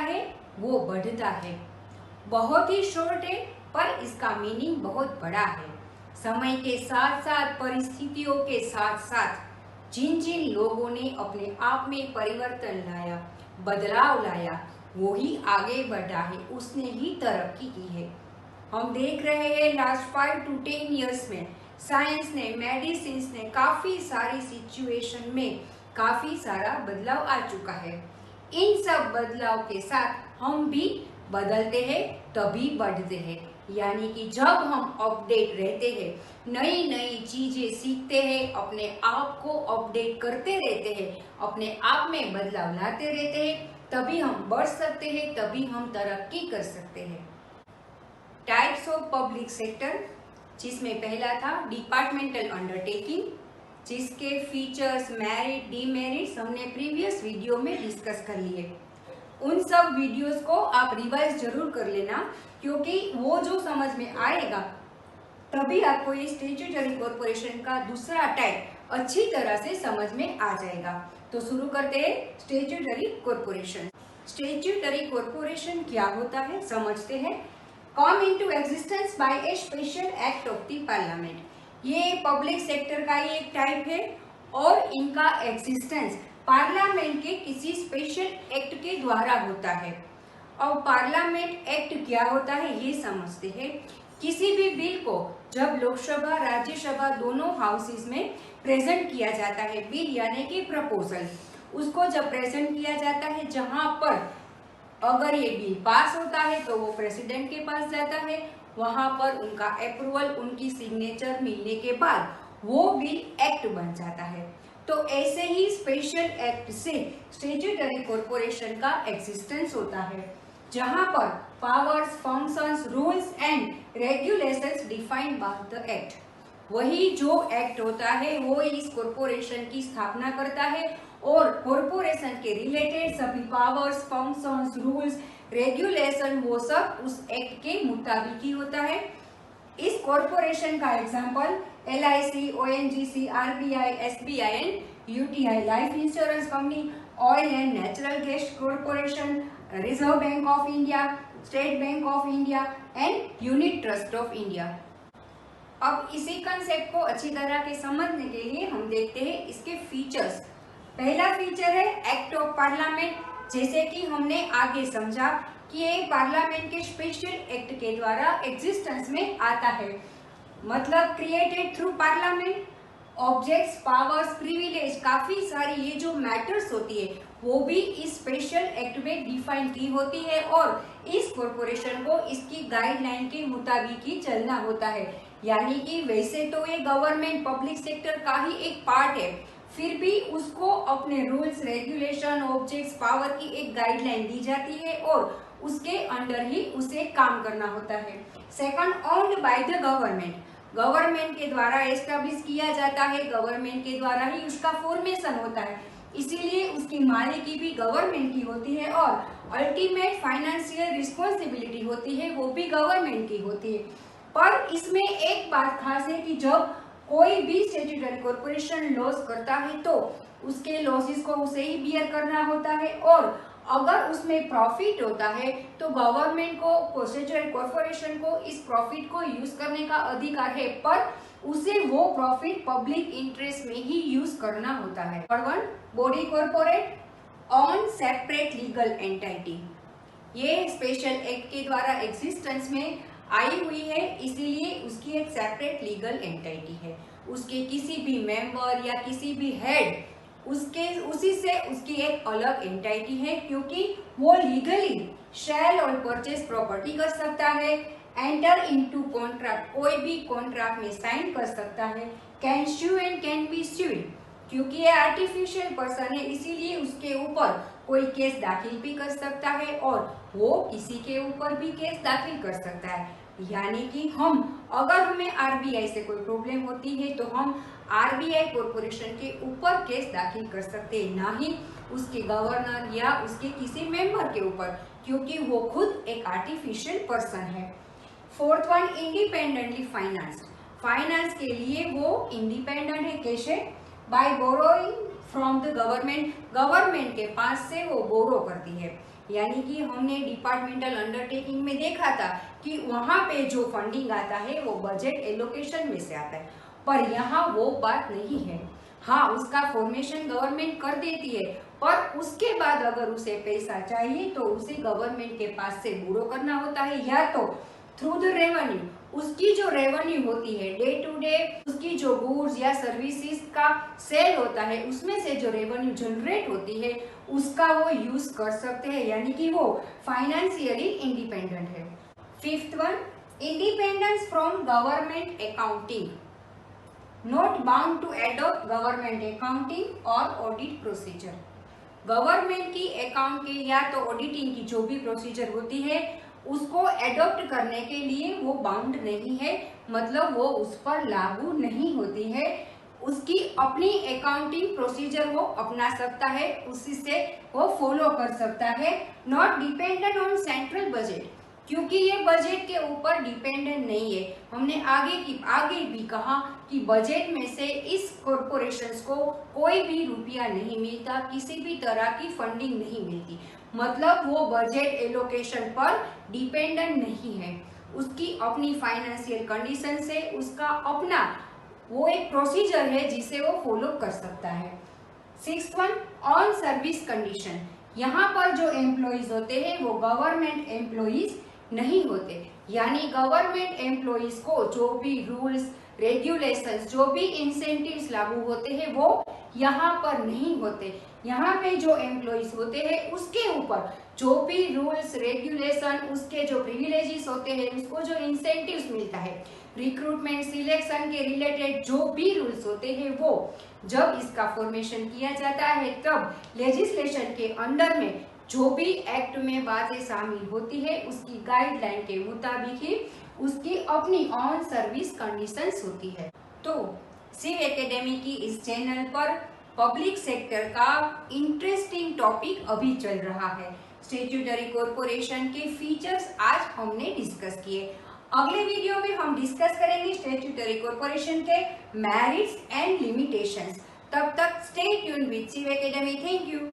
है वो बढ़ता है। बहुत ही शॉर्ट है पर इसका मीनिंग बहुत बड़ा है। समय के साथ साथ परिस्थितियों के साथ साथ जिन जिन लोगों ने अपने आप में परिवर्तन लाया, बदलाव लाया, वो ही आगे बढ़ा है, उसने ही तरक्की की है। हम देख रहे हैं लास्ट 5 to 10 ईयर्स में साइंस ने, मेडिसिन ने काफ़ी सारी सिचुएशन में काफ़ी सारा बदलाव आ चुका है। इन सब बदलाव के साथ हम भी बदलते हैं तभी बढ़ते हैं। यानी कि जब हम अपडेट रहते हैं, नई नई चीज़ें सीखते हैं, अपने आप को अपडेट करते रहते हैं, अपने आप में बदलाव लाते रहते हैं, तभी हम बढ़ सकते हैं, तभी हम तरक्की कर सकते हैं। टाइप्स ऑफ पब्लिक सेक्टर, जिसमें पहला था डिपार्टमेंटल अंडरटेकिंग, जिसके फीचर्स, मेरिट, डीमेरिट्स हमने प्रीवियस वीडियो में डिस्कस कर लिए। उन सब वीडियोस को आप रिवाइज जरूर कर लेना, क्योंकि वो जो समझ में आएगा तभी आपको ये स्टैट्यूटरी कॉर्पोरेशन का दूसरा टाइप अच्छी तरह से समझ में आ जाएगा। तो शुरू करते हैं स्टैट्यूटरी कॉर्पोरेशन। स्टैट्यूटरी कॉर्पोरेशन क्या होता है समझते हैं। Come into existence by a special act of the parliament. ये पब्लिक सेक्टर का ही एक टाइप है और इनका एग्जिस्टेंस पार्लियामेंट के किसी स्पेशल एक्ट के द्वारा होता है। और पार्लियामेंट एक्ट क्या होता है ये समझते हैं। किसी भी बिल को जब लोकसभा राज्यसभा दोनों हाउसेस में प्रेजेंट किया जाता है, बिल यानी कि प्रपोजल, उसको जब प्रेजेंट किया जाता है, जहां पर अगर ये बिल पास होता है तो वो प्रेसिडेंट के पास जाता है, वहां पर उनका अप्रूवल, उनकी सिग्नेचर मिलने के बाद वो बिल एक्ट बन जाता है। तो ऐसे ही स्पेशल एक्ट से स्टैट्यूटरी कॉर्पोरेशन का एग्जिस्टेंस होता है, जहां पर powers, functions, rules and regulations defined by the act. वही जो एक्ट होता है वो इस कॉर्पोरेशन की स्थापना करता है और कॉर्पोरेशन के रिलेटेड सभी पावर्स, फंक्शंस, रूल्स, रेगुलेशन वो सब उस एक्ट के मुताबिक ही होता है। इस कॉर्पोरेशन का example LIC, ONGC, RBI, SBI and UTI life insurance company, oil and natural gas corporation, reserve bank of India, state bank of India and unit trust of India. अब इसी कंसेप्ट को अच्छी तरह के समझने के लिए हम देखते हैं इसके फीचर्स। पहला फीचर है एक्ट ऑफ पार्लियामेंट। जैसे कि हमने आगे समझा कि ये पार्लियामेंट के स्पेशल एक्ट के द्वारा एग्जिस्टेंस में आता है, मतलब created through parliament. Objects, powers, privilege, काफी सारी ये जो मैटर्स होती है वो भी इस स्पेशल एक्ट में डिफाइन की होती है और इस कॉर्पोरेशन को इसकी गाइडलाइन के मुताबिक ही चलना होता है। यानी कि वैसे तो ये गवर्नमेंट पब्लिक सेक्टर का ही एक पार्ट है, फिर भी उसको अपने रूल्स, रेगुलेशन, ऑब्जेक्ट्स, पावर की एक गाइडलाइन दी जाती है और उसके अंडर ही उसे काम करना होता है। Second, owned by the government. Government के द्वारा एस्टेब्लिश किया जाता है, गवर्नमेंट के द्वारा ही उसका फॉर्मेशन होता है, इसीलिए उसकी मालिकी भी गवर्नमेंट की होती है और अल्टीमेट फाइनेंशियल रिस्पॉन्सिबिलिटी होती है वो भी गवर्नमेंट की होती है। पर इसमें एक बात खास है कि जब कोई भी स्टैट्यूटरी कॉर्पोरेशन लॉस करता है तो उसके लॉसेस को उसे ही बियर करना होता है और अगर उसमें प्रॉफिट होता है तो गवर्नमेंट को, स्टैट्यूटरी कॉर्पोरेशन को इस प्रॉफिट को यूज करने का अधिकार है, पर उसे वो प्रॉफिट पब्लिक इंटरेस्ट में ही यूज करना होता है। Number 1, body corporate on separate legal entity. ये स्पेशल एक्ट के द्वारा एग्जिस्टेंस में आई हुई है, इसीलिए उसकी एक सेपरेट लीगल एंटिटी है। उसके किसी भी मेंबर या किसी भी हेड, उसी से उसकी एक अलग एंटिटी है, क्योंकि वो लीगली सेल और परचेज प्रॉपर्टी कर सकता है, एंटर इनटू कॉन्ट्रैक्ट, कोई भी कॉन्ट्रैक्ट में साइन कर सकता है, can sue and can be sued, क्योंकि ये आर्टिफिशियल पर्सन है इसीलिए उसके ऊपर कोई केस दाखिल भी कर सकता है और वो किसी के ऊपर भी केस दाखिल कर सकता है। यानी कि अगर हमें RBI से कोई प्रॉब्लम होती है तो हम RBI कॉर्पोरेशन के ऊपर केस दाखिल कर सकते हैं, ना ही उसके गवर्नर या उसके किसी मेंबर के ऊपर, क्योंकि वो खुद एक आर्टिफिशियल पर्सन है। Fourth one, independently financed. Finance के लिए वो इंडिपेंडेंट है, कैसे? By borrowing from the government, government के पास से वो बोरो करती है। यानी कि हमने डिपार्टमेंटल अंडरटेकिंग में देखा था कि वहाँ पे जो फंडिंग आता है वो बजट एलोकेशन में से आता है, पर यहाँ वो बात नहीं है। हाँ, उसका फॉर्मेशन गवर्नमेंट कर देती है, पर उसके बाद अगर उसे पैसा चाहिए तो उसे गवर्नमेंट के पास से बोरो करना होता है, या तो थ्रू द रेवेन्यू। उसकी जो रेवेन्यू होती है डे टू डे, उसकी जो गुड्स या सर्विसेज का सेल होता है, उसमें से जो रेवेन्यू जनरेट होती है उसका वो यूज कर सकते हैं, यानी कि वो फाइनेंशियली इंडिपेंडेंट है। Fifth one, independence from government accounting, not bound to adopt government accounting और ऑडिट प्रोसीजर। गवर्नमेंट की अकाउंट की या तो ऑडिटिंग की जो भी प्रोसीजर होती है उसको एडॉप्ट करने के लिए वो बाउंड नहीं है, मतलब वो उस पर लागू नहीं होती है। उसकी अपनी अकाउंटिंग प्रोसीजर वो अपना सकता है, उसी से वो फॉलो कर सकता है। Not dependent on central budget, क्योंकि ये बजट के ऊपर डिपेंडेंट नहीं है। हमने आगे भी कहा कि बजट में से इस कॉरपोरेशंस को कोई भी रुपया नहीं मिलता, किसी भी तरह की फंडिंग नहीं मिलती, मतलब वो बजट एलोकेशन पर डिपेंडेंट नहीं है। उसकी अपनी फाइनेंशियल कंडीशन से उसका अपना वो एक प्रोसीजर है जिसे वो फॉलो कर सकता है। Sixth one, on service condition. यहाँ पर जो एम्प्लॉइज होते हैं वो गवर्नमेंट एम्प्लॉइज नहीं होते, यानी गवर्नमेंट एम्प्लॉइज को जो भी रूल्स रेगुलेशंस, जो भी इंसेंटिव्स लागू होते हैं वो यहाँ पर नहीं होते। यहाँ पे जो एम्प्लॉइज होते हैं उसके ऊपर जो भी रूल्स रेगुलेशन, उसके जो प्रिविलेजेस होते हैं, उसको जो इंसेंटिव्स मिलता है, रिक्रूटमेंट सिलेक्शन के रिलेटेड जो भी रूल्स होते हैं, वो जब इसका फॉर्मेशन किया जाता है तब लेजिस्लेशन के अंडर में जो भी एक्ट में बातें शामिल होती है उसकी गाइडलाइन के मुताबिक ही उसकी अपनी ऑन सर्विस कंडीशंस होती है। तो शिव एकेडमी की इस चैनल पर पब्लिक सेक्टर का इंटरेस्टिंग टॉपिक अभी चल रहा है। स्टैट्यूटरी कॉरपोरेशन के फीचर्स आज हमने डिस्कस किए। अगले वीडियो में हम डिस्कस करेंगे स्टैट्यूटरी कॉरपोरेशन के मेरिट्स एंड लिमिटेशंस। तब तक stay tuned with Shiv academy. Thank you.